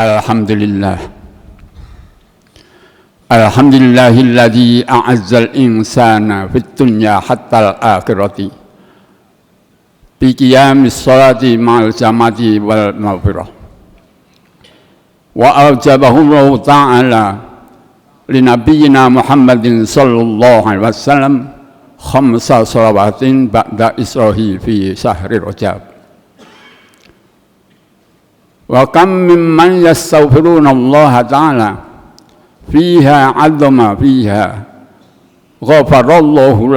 Alhamdulillah. Alhamdulillahilladzi a'azzal insana fid dunya hatta al-akhirati bi qiyamis sholati ma'al jamati wal maghfirah. Wa aujabahu ta'ala li nabiyyina Muhammadin sallallahu alaihi wasallam khamsa shalawatin ba'da israhi fi syahri Rajab. Wa kam mimman yastaghfiruna Allah ta'ala fiha 'azama fiha ghafarallahu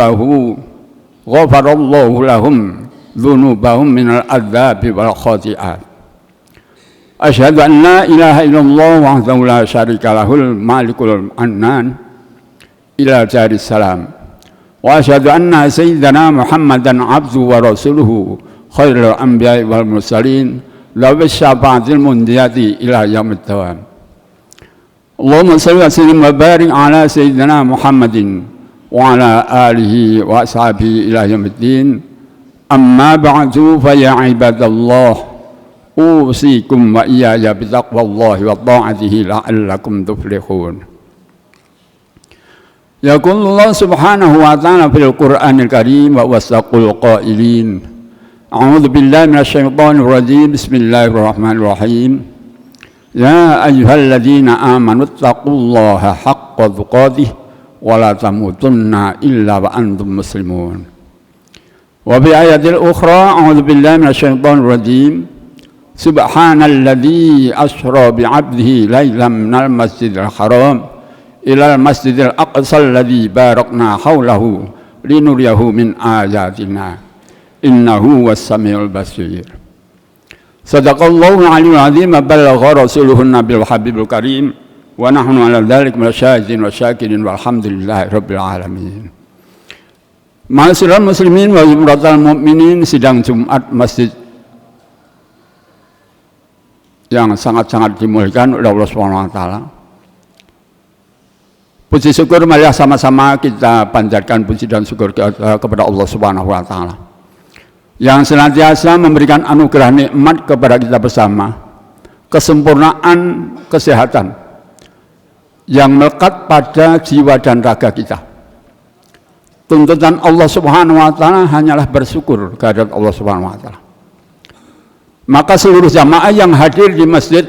lahum dhunubahum minal adzabi wal khati'at. Asyhadu an la ilaha illallah wahdahu la syarika lahul malikul annan ila jaris salam. Wa asyhadu anna sayyidana Muhammadan abduhu wa rasuluhu khairul anbiya'i wal mursalin lawis syafa'atil mundiyati ila yaumid dawam. Allahumma salli wa sallim wa barik ala sayyidina Muhammadin wa ala alihi wa ashabihi ila yaumiddin. Amma ba'du fa ya ibadallah usikum wa iyaya bitaqwallahi wa ta'atihi la'allakum tuflihun. Yaqulu Allah subhanahu wa ta'ala fil Qur'anil Karim wa wasaqul qailin. A'udzu billahi minasyaitonir rajim. Bismillahirrahmanirrahim. Ya ayyuhalladzina amanu taqullaha haqqa tuqatih wa la tamutunna illa wa antum muslimun. Wa bi ayatil ukhra a'udzu billahi minasyaitonir rajim. Subhanalladzi asra bi 'abdihi lailan minal masjidil haram ilal masjidil aqsa alladzi barakna haulahu linuriyahu min ayatina. Innahu was-sami'ul basir. Sadaqallahu al-'aliyyul 'azim wa balagha rasuluhun nabiyul habibul karim wa nahnu 'ala dzalik masyahidin wa syakirin walhamdulillahi rabbil alamin. Ma'asyiral muslimin wa jumratal mukminin, sidang Jumat Masjid yang sangat-sangat dimuliakan oleh Allah Subhanahu wa taala. Puji syukur marilah sama-sama kita panjatkan puji dan syukur kepada Allah Subhanahu wa taala yang senantiasa memberikan anugerah nikmat kepada kita bersama, kesempurnaan kesehatan yang melekat pada jiwa dan raga kita. Tuntutan Allah Subhanahu wa taala hanyalah bersyukur kehadirat Allah Subhanahu wa taala. Maka seluruh jamaah yang hadir di Masjid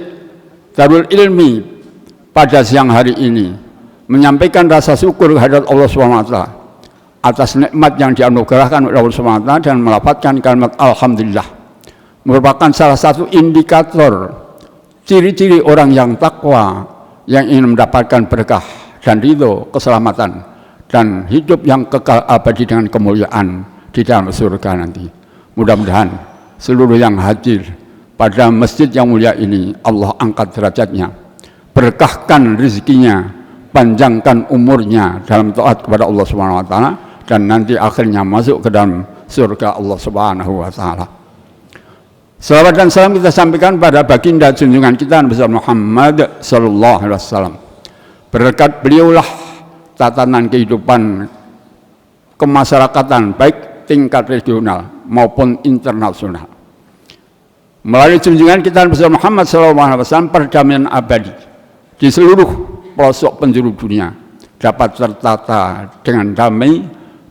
Darul Ilmi pada siang hari ini menyampaikan rasa syukur kehadirat Allah Subhanahu wa taala atas nikmat yang dianugerahkan oleh Allah Subhanahu wa taala dan melafadzkan kalimat alhamdulillah merupakan salah satu indikator ciri-ciri orang yang takwa yang ingin mendapatkan berkah dan ridho, keselamatan dan hidup yang kekal abadi dengan kemuliaan di dalam surga nanti. Mudah-mudahan seluruh yang hadir pada masjid yang mulia ini Allah angkat derajatnya, berkahkan rezekinya, panjangkan umurnya dalam taat kepada Allah Subhanahu wa taala dan nanti akhirnya masuk ke dalam surga Allah Subhanahu wa taala. Salawat dan salam kita sampaikan pada baginda junjungan kita Nabi Muhammad sallallahu alaihi wasallam. Berkat beliaulah tatanan kehidupan kemasyarakatan baik tingkat regional maupun internasional. Melalui junjungan kita Nabi Muhammad sallallahu alaihi wasallam perdamaian abadi di seluruh pelosok penjuru dunia dapat tertata dengan damai,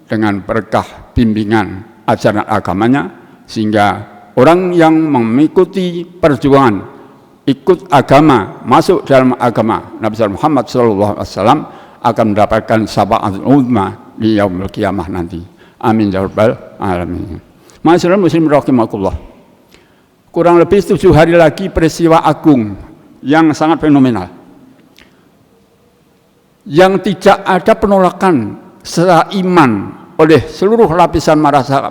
dengan berkah bimbingan ajaran agamanya, sehingga orang yang mengikuti perjuangan ikut agama, masuk dalam agama Nabi Muhammad SAW akan mendapatkan syafaatul uzma di yaumul qiyamah nanti. Amin ya rabbal alamin. Ma'asyiral muslimin rahimakumullah. Kurang lebih 7 hari lagi peristiwa agung yang sangat fenomenal, yang tidak ada penolakan secara iman oleh seluruh lapisan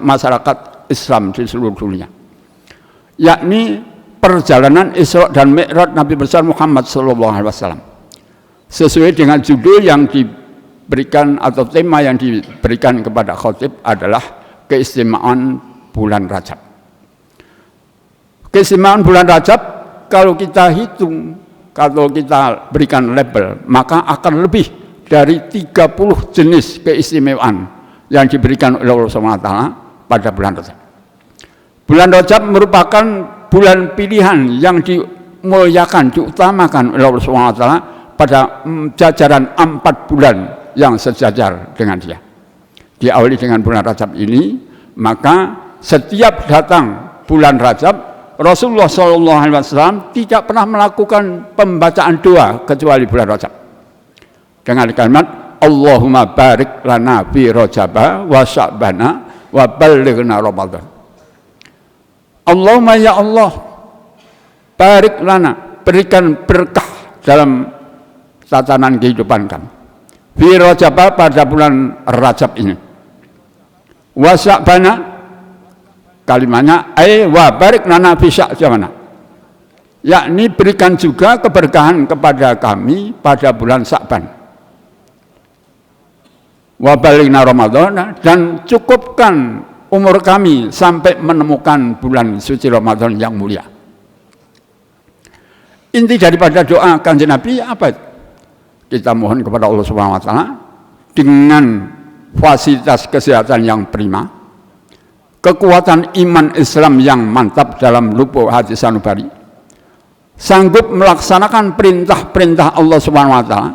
masyarakat Islam di seluruh dunia, yakni perjalanan Isra dan Mi'raj Nabi besar Muhammad SAW. Sesuai dengan judul yang diberikan atau tema yang diberikan kepada khotib adalah keistimewaan bulan Rajab. Keistimewaan bulan Rajab kalau kita hitung, kalau kita berikan label, maka akan lebih dari 30 jenis keistimewaan yang diberikan oleh Allah SWT pada bulan Rajab. Bulan Rajab merupakan bulan pilihan yang dimuliakan, diutamakan oleh Allah Subhanahu wa taala pada jajaran 4 bulan yang sejajar dengan dia. Diawali dengan bulan Rajab ini, maka setiap datang bulan Rajab, Rasulullah SAW tidak pernah melakukan pembacaan doa kecuali bulan Rajab dengan kalimat Allahumma barik lana fi Rajaba wa Sya'bana wa ballighna Ramadan. Allahumma ya Allah, barik lana, berikan berkah dalam tatanan kehidupan kami fi Rajaba, pada bulan Rajab ini, wa Sya'bana, kalimatnya wa barik lana fi Sya'bana, yakni berikan juga keberkahan kepada kami pada bulan Sya'ban, wa balighna Ramadan, dan cukupkan umur kami sampai menemukan bulan suci Ramadan yang mulia. Inti daripada doa Kanjeng Nabi apa itu? Kita mohon kepada Allah Subhanahu wa taala dengan fasilitas kesehatan yang prima, kekuatan iman Islam yang mantap dalam lubuk hati sanubari, sanggup melaksanakan perintah-perintah Allah Subhanahu wa taala,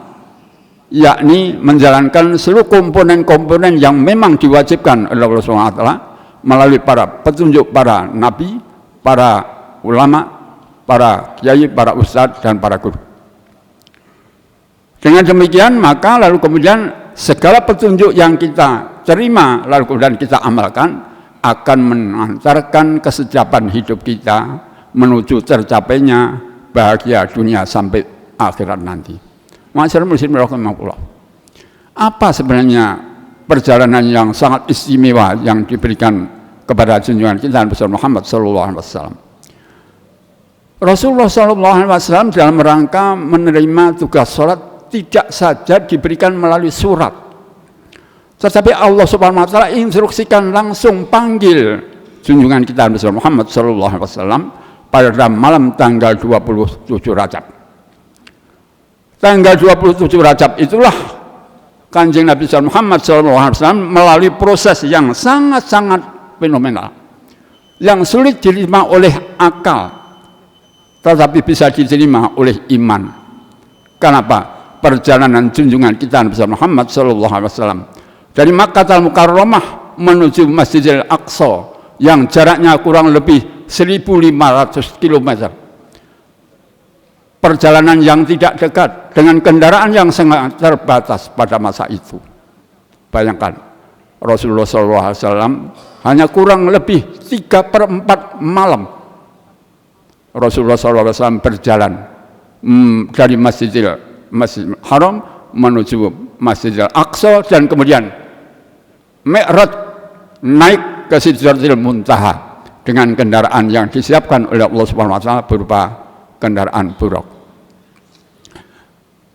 yakni menjalankan seluruh komponen-komponen yang memang diwajibkan oleh Allah Subhanahu wa taala melalui para petunjuk para nabi, para ulama, para kiai, para ustadz, dan para guru. Dengan demikian maka lalu kemudian segala petunjuk yang kita terima lalu kemudian kita amalkan akan mengantarkan kesejapan hidup kita menuju tercapainya bahagia dunia sampai akhirat nanti. Masyarakat muslim rahimakumullah. Apa sebenarnya perjalanan yang sangat istimewa yang diberikan kepada junjungan kita Nabi Muhammad SAW? Rasulullah SAW dalam rangka menerima tugas sholat tidak saja diberikan melalui surat, tetapi Allah Subhanahu wa taala instruksikan langsung panggil junjungan kita Nabi Muhammad SAW pada malam tanggal 27 Rajab. Tanggal 27 Rajab itulah Kanjeng Nabi Muhammad SAW melalui proses yang sangat-sangat fenomenal, yang sulit diterima oleh akal, tetapi bisa diterima oleh iman. Kenapa? Perjalanan junjungan kita Nabi Muhammad SAW dari Makkah Al-Mukarramah menuju Masjidil Aqsa yang jaraknya kurang lebih 1.500 km. Perjalanan yang tidak dekat dengan kendaraan yang sangat terbatas pada masa itu. Bayangkan, Rasulullah SAW hanya kurang lebih 3/4 malam Rasulullah SAW berjalan dari Masjid Haram menuju Masjidil Aqsa, dan kemudian Mi'raj, naik ke Sidratil Muntaha dengan kendaraan yang disiapkan oleh Allah Subhanahu wa taala berupa kendaraan buruk.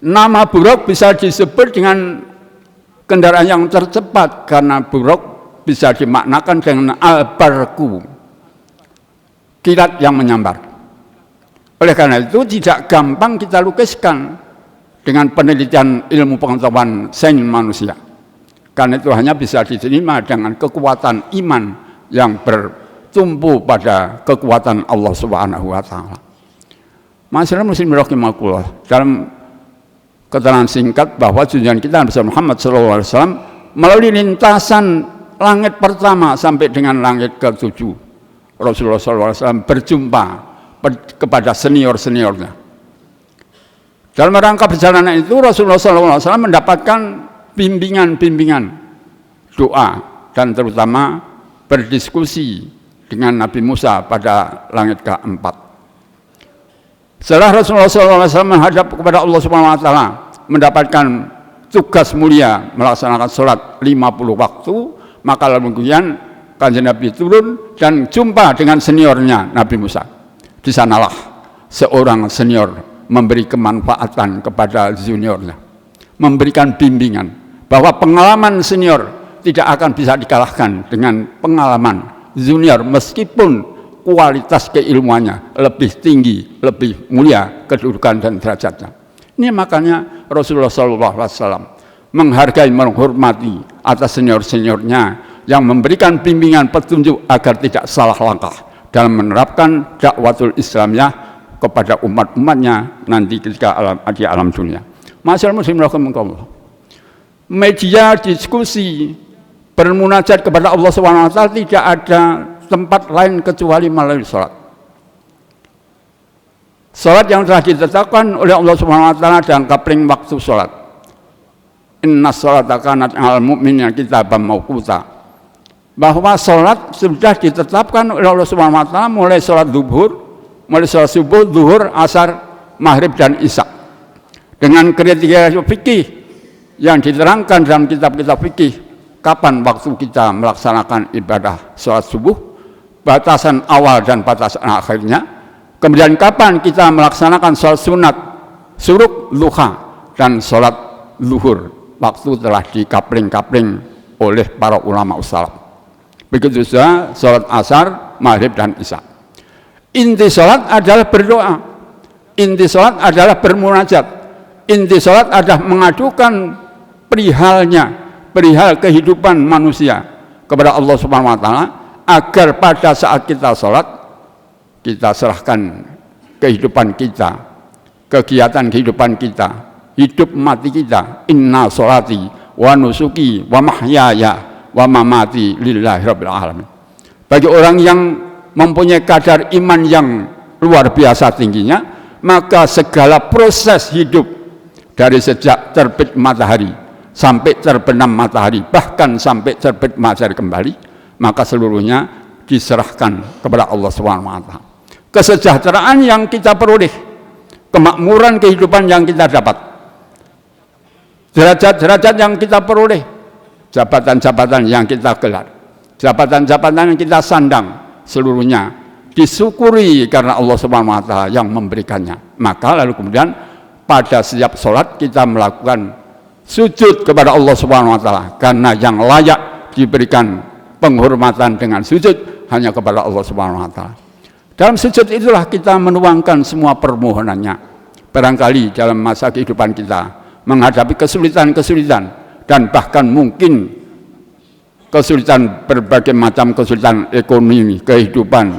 Nama buruk bisa disebut dengan kendaraan yang tercepat karena buruk bisa dimaknakan dengan al-barku, kilat yang menyambar. Oleh karena itu tidak gampang kita lukiskan dengan penelitian ilmu pengetahuan sains manusia, karena itu hanya bisa diterima dengan kekuatan iman yang bertumpu pada kekuatan Allah Subhanahu wa taala. Masyarakat muslim rahimakumullah, dalam keterangan singkat bahwa junjungan kita Nabi Muhammad SAW melalui lintasan langit pertama sampai dengan langit ke-7, Rasulullah SAW berjumpa kepada senior-seniornya. Dalam rangka perjalanan itu Rasulullah SAW mendapatkan bimbingan-bimbingan doa dan terutama berdiskusi dengan Nabi Musa pada langit ke-4. Setelah Rasulullah SAW menghadap kepada Allah Subhanahu wa taala mendapatkan tugas mulia melaksanakan sholat 50 waktu, maka lalu kemudian Kanjeng Nabi turun dan jumpa dengan seniornya Nabi Musa. Di sanalah seorang senior memberi kemanfaatan kepada juniornya, memberikan bimbingan bahwa pengalaman senior tidak akan bisa dikalahkan dengan pengalaman junior meskipun kualitas keilmuannya lebih tinggi, lebih mulia kedudukan dan derajatnya. Ini makanya Rasulullah SAW menghargai, menghormati atas senior-seniornya yang memberikan bimbingan petunjuk agar tidak salah langkah dalam menerapkan dakwatul Islamiyah kepada umat-umatnya nanti ketika di alam dunia. Masyaallah muslimin rahimakumullah. Media diskusi bermunajat kepada Allah Subhanahu wa taala tidak ada tempat lain kecuali melalui salat. Salat yang telah ditetapkan oleh Allah Subhanahu wa taala dan kapling waktu salat. Inna sholata kanat 'alal mu'minina kitaban mauquta. Bahwa salat sudah ditetapkan oleh Allah Subhanahu wa taala mulai salat subuh, zuhur, asar, maghrib dan isya. Dengan kriteria fikih yang diterangkan dalam kitab-kitab fikih, kapan waktu kita melaksanakan ibadah salat subuh, batasan awal dan batasan akhirnya, kemudian kapan kita melaksanakan salat sunat, syuruk, duha, dan salat zuhur, waktu telah dikapling-kapling oleh para ulama salaf. Begitu juga salat asar, maghrib dan isya. Inti salat adalah berdoa, inti salat adalah bermunajat, inti salat adalah mengadukan perihal kehidupan manusia kepada Allah Subhanahu wa taala, agar pada saat kita salat kita serahkan kehidupan kita, kegiatan kehidupan kita, hidup mati kita. Inna sholati wa nusuki wa mahyaya wa mamati lillahi rabbil alamin. Bagi orang yang mempunyai kadar iman yang luar biasa tingginya, maka segala proses hidup dari sejak terbit matahari sampai terbenam matahari, bahkan sampai terbit matahari kembali, maka seluruhnya diserahkan kepada Allah Subhanahu wa taala. Kesejahteraan yang kita peroleh, kemakmuran kehidupan yang kita dapat, derajat-derajat yang kita peroleh, jabatan-jabatan yang kita gelar, jabatan-jabatan yang kita sandang, seluruhnya disyukuri karena Allah Subhanahu wa taala yang memberikannya. Maka lalu kemudian pada setiap sholat kita melakukan sujud kepada Allah Subhanahu wa taala, karena yang layak diberikan penghormatan dengan sujud hanya kepada Allah Subhanahu wa taala. Dalam sujud itulah kita menuangkan semua permohonannya. Barangkali dalam masa kehidupan kita menghadapi kesulitan-kesulitan dan bahkan mungkin kesulitan, berbagai macam kesulitan ekonomi, kehidupan,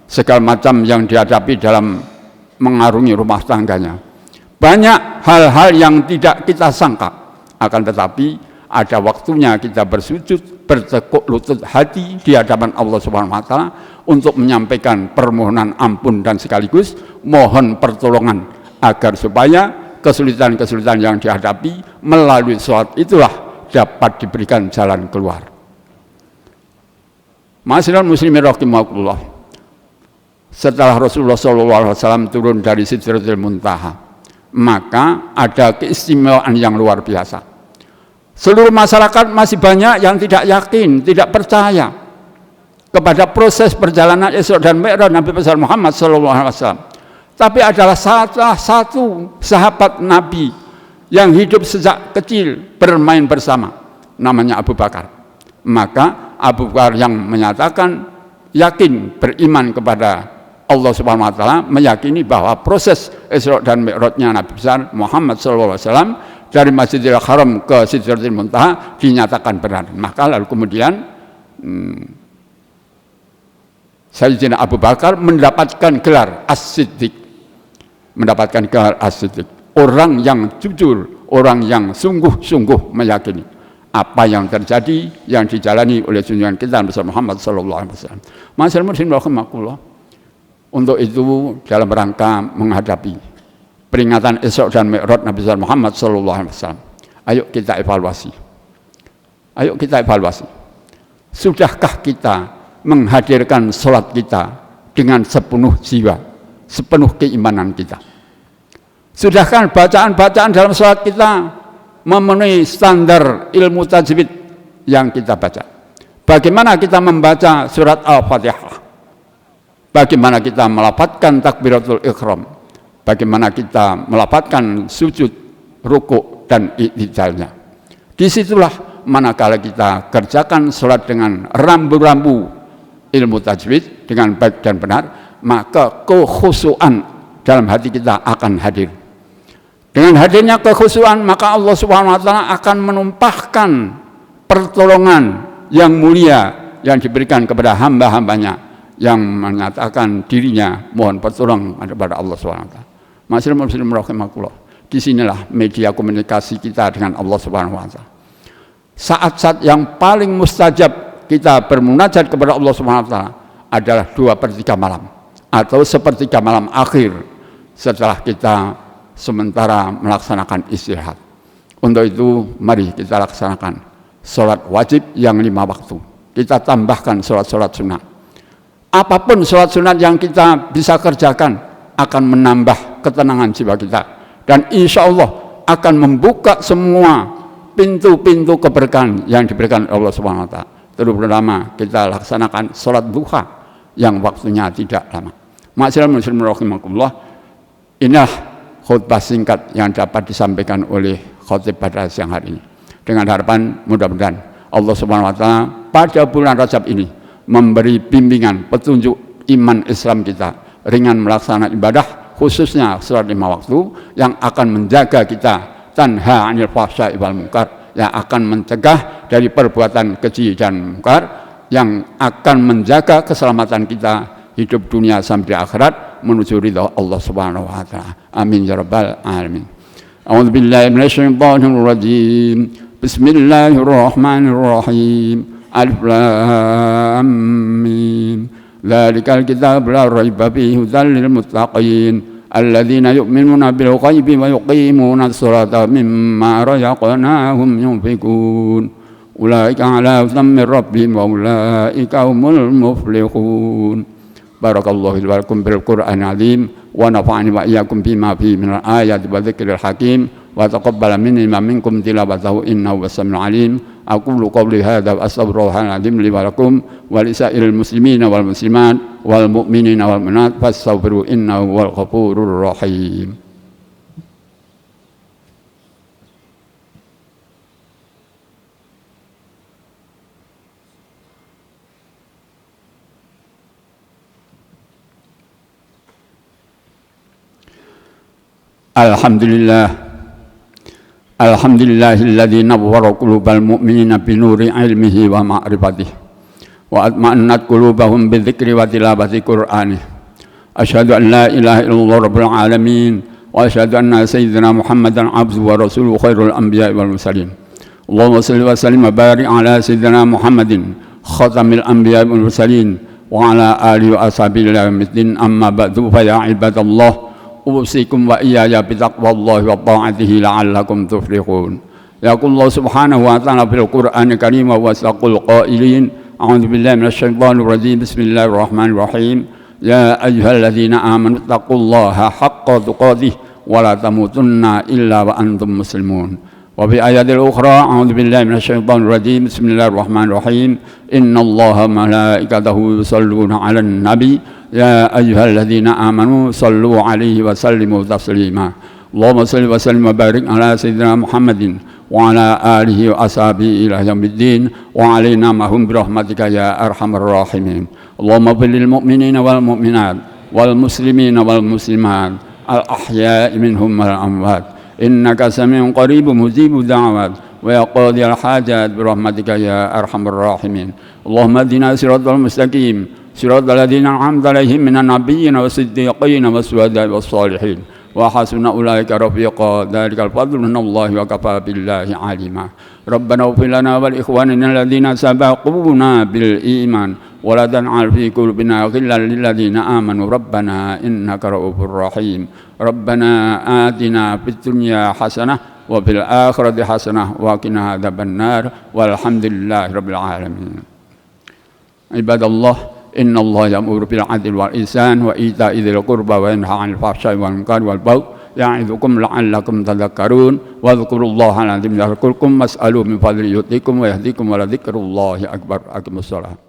segala macam yang dihadapi dalam mengarungi rumah tangganya. Banyak hal-hal yang tidak kita sangka, akan tetapi ada waktunya kita bersujud, bertekuk lutut hati di hadapan Allah Subhanahu wa taala untuk menyampaikan permohonan ampun dan sekaligus mohon pertolongan agar supaya kesulitan-kesulitan yang dihadapi melalui sholat itulah dapat diberikan jalan keluar. Ma'asyiral muslimin rahimakumullah. Setelah Rasulullah SAW turun dari Sidratul Muntaha, maka ada keistimewaan yang luar biasa. Seluruh masyarakat masih banyak yang tidak yakin, tidak percaya kepada proses perjalanan Isra dan Mi'raj Nabi besar Muhammad SAW. Tapi adalah salah satu sahabat Nabi yang hidup sejak kecil bermain bersama, namanya Abu Bakar. Maka Abu Bakar yang menyatakan yakin beriman kepada Allah Subhanahu wa taala, meyakini bahwa proses Isra dan Mi'rajnya Nabi besar Muhammad SAW dari Masjidil Haram ke Sidratul Muntaha dinyatakan benar. Maka lalu kemudian Sayyidina Abu Bakar mendapatkan gelar As-Siddiq, mendapatkan gelar As-Siddiq, orang yang jujur, orang yang sungguh-sungguh meyakini apa yang terjadi, yang dijalani oleh junjungan kita besar Muhammad SAW. Masyaallah muslimin rahimakumullah. Untuk itu dalam rangka menghadapi peringatan Isra dan Mi'raj Nabi besar Muhammad SAW, ayo kita evaluasi. Ayo kita evaluasi. Sudahkah kita menghadirkan sholat kita dengan sepenuh jiwa, sepenuh keimanan kita? Sudahkah bacaan-bacaan dalam sholat kita memenuhi standar ilmu tajwid yang kita baca? Bagaimana kita membaca surat Al-Fatihah? Bagaimana kita melafadzkan takbiratul ihram? Bagaimana kita melafadzkan sujud, rukuk dan i'tidalnya? Disitulah manakala kita kerjakan sholat dengan rambu-rambu ilmu tajwid dengan baik dan benar, maka kekhusyuan dalam hati kita akan hadir. Dengan hadirnya kekhusyuan, maka Allah Subhanahu wa taala akan menumpahkan pertolongan yang mulia yang diberikan kepada hamba-hambanya yang menyatakan dirinya mohon pertolongan kepada Allah SWT. Masyaallah muslim rahimakumullah. Disinilah media komunikasi kita dengan Allah SWT. Saat-saat yang paling mustajab kita bermunajat kepada Allah SWT adalah 2/3 malam atau sepertiga malam akhir setelah kita sementara melaksanakan istirahat. Untuk itu mari kita laksanakan sholat wajib yang 5 waktu. Kita tambahkan sholat-sholat sunat. Apapun sholat sunat yang kita bisa kerjakan akan menambah ketenangan jiwa kita. Dan insya Allah akan membuka semua pintu-pintu keberkahan yang diberikan Allah SWT. Terutama kita laksanakan sholat duha yang waktunya tidak lama. Masyaallah muslim rahimakumullah. Inilah khutbah singkat yang dapat disampaikan oleh khotib pada siang hari ini. Dengan harapan mudah-mudahan Allah SWT pada bulan Rajab ini memberi bimbingan, petunjuk iman Islam kita, ringan melaksanakan ibadah, khususnya sholat 5 waktu yang akan menjaga kita tanha 'anil fahsya'i wal munkar, yang akan mencegah dari perbuatan keji dan munkar, yang akan menjaga keselamatan kita hidup dunia sampai akhirat menuju ridha Allah Subhanahu wa taala. Amin ya rabbal alamin. A'udzu billahi minasyaitonir rajim. Bismillahirrahmanirrahim. Alif lam mim. Dzalikal kitabu la raiba fihi hudan lil muttaqin alladzina yu'minuna bil ghaibi wa yuqimuna as-salata mimma razaqnahum yunfiqun. Ulaika ala hudan min rabbihim wa ulaika humul muflihun. Barakallahu li wa lakum bil Qur'anil azim wa nafa'ani wa iyyakum bima fihi minal ayati wa dzikril hakim wa taqabbala minni wa minkum tilawatahu innahu was-sami'ul alim. Aqulu qawli hadza wa astaghfirullahal azim li wa lakum wa lisa'iril muslimina wal muslimat wal mu'minina wal mu'minat fastaghfiru innahu wal ghafurur rahim. Alhamdulillah. Alhamdulillahilladzi nawwara qulubal mu'minina bi nuri ilmihi wa ma'rifatihi wa atma'annat qulubahum bi dzikri wa tilawati qur'ani. Asyhadu an la ilaha illallah rabbul alamin wa asyhadu anna sayyidina Muhammadan abduhu wa rasuluhu khairul anbiya'i wal mursalin. Allahumma shalli wa sallim wa barik ala sayyidina Muhammadin khatamil anbiya'i wal mursalin wa ala alihi wa ashabihi ila yaumiddin. Amma ba'du fa ya ibadallah usikum wa iyaya bitaqwallahi wa ta'atihi la'allakum tuflihun. Yaqulullah subhanahu wa ta'ala fil Qur'anil karim wa wasaqul qailin a'udzu billahi minasyaitonir rajim. Bismillahirrahmanirrahim. Ya ayyuhalladzina amanu taqullaha haqqa tuqatih wa la tamutunna illa wa antum muslimun. Wa fi ayatil ukhra a'udzu billahi minasyaitonir rajim. Bismillahirrahmanirrahim. Innallaha malaikatahu yusholluna 'alan nabi ya ayyuhalladzina amanu sallu 'alaihi wa sallimu taslima. Allahumma shalli wa sallim wa barik ala sayyidina Muhammadin wa ala alihi wa ashabihi ila yaumiddin wa alaina mahum bi rahmatika ya arhamar rahimin. Allahumma fil lil mu'minina wal mu'minat wal muslimina wal muslimat al ahya'i minhum wal amwat innaka sami'un qaribun mujibud da'wat wa ya qadiyal hajat bi rahmatika ya arhamar rahimin. Allahumma hdina siratal mustaqim صراط الذين أنعمت عليهم من النبيين والصديقين والشهداء والصالحين وحسن أولئك رفيقا ذلك الفضل من الله وكفى بالله عليما. ربنا اغفر لنا ولإخواننا الذين سبقونا بالإيمان ولا تجعل في قلوبنا غلا للذين آمنوا ربنا إنك رؤوف رحيم. ربنا آتنا في الدنيا حسنة وفي الآخرة حسنة وقنا عذاب النار والحمد لله رب العالمين. عباد الله Inna Allah ya'muru bil 'adli wal ihsan wa ita'i dzil qurba wa yanha 'anil fahsya'i wal munkari wal baghi ya'idukum la'allakum tadhakkarun wa dzkurullaha 'azim yadhkurkum was'alu min fadli yu'tikum wa yahdikum wa la dzikrullahi akbar. Aqimussalah.